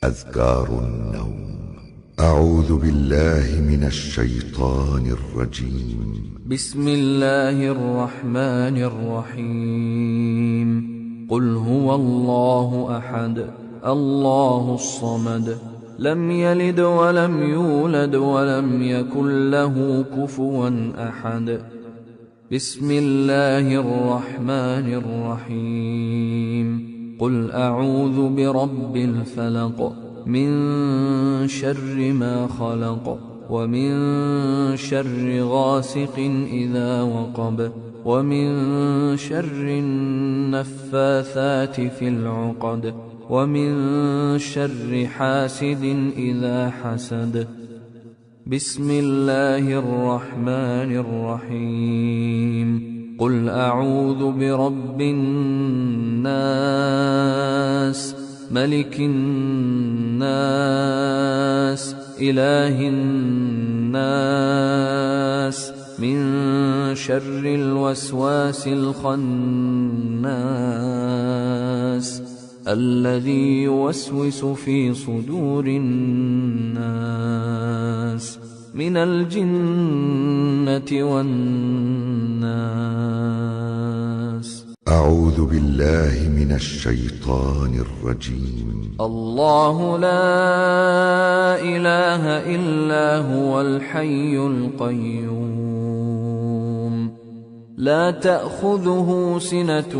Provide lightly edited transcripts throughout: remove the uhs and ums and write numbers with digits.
أذكار النوم. أعوذ بالله من الشيطان الرجيم. بسم الله الرحمن الرحيم. قل هو الله أحد الله الصمد لم يلد ولم يولد ولم يكن له كفوا أحد. بسم الله الرحمن الرحيم. قل أعوذ برب الفلق من شر ما خلق ومن شر غاسق إذا وقب ومن شر النفاثات في العقد ومن شر حاسد إذا حسد. بسم الله الرحمن الرحيم. قل أعوذ برب الناس ملك الناس إله الناس من شر الوسواس الخناس الذي يوسوس في صدور الناس من الجنة والناس. أعوذ بالله من الشيطان الرجيم. الله لا إله إلا هو الحي القيوم لا تأخذه سنة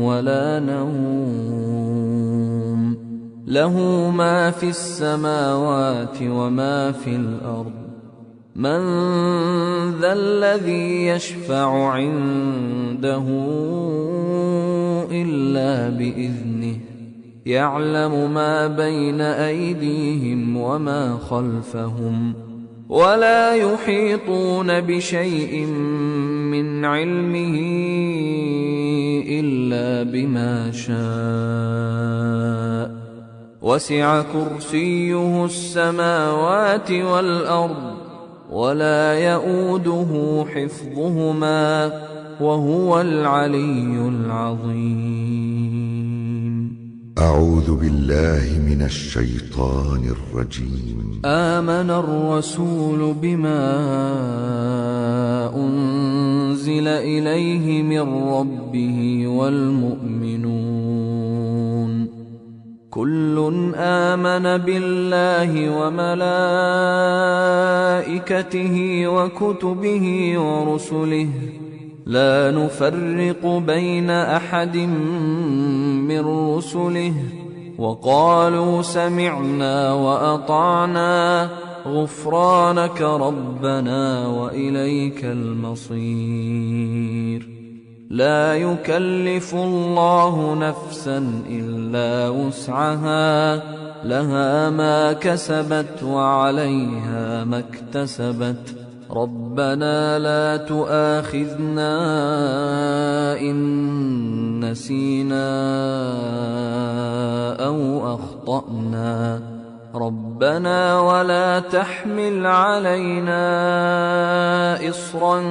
ولا نوم له ما في السماوات وما في الأرض. من ذا الذي يشفع عنده إلا بإذنه يعلم ما بين أيديهم وما خلفهم ولا يحيطون بشيء من علمه إلا بما شاء وسع كرسيه السماوات والأرض ولا يؤوده حفظهما وهو العلي العظيم. أعوذ بالله من الشيطان الرجيم. آمن الرسول بما أنزل إليه من ربه والمؤمنون كل آمن بالله وملائكته وكتبه ورسله لا نفرق بين أحد من رسله وقالوا سمعنا وأطعنا غفرانك ربنا وإليك المصير. لا يكلف الله نفسا إلا وسعها لها ما كسبت وعليها ما اكتسبت. ربنا لا تؤاخذنا إن نسينا أو أخطأنا ربنا ولا تحمل علينا إصرا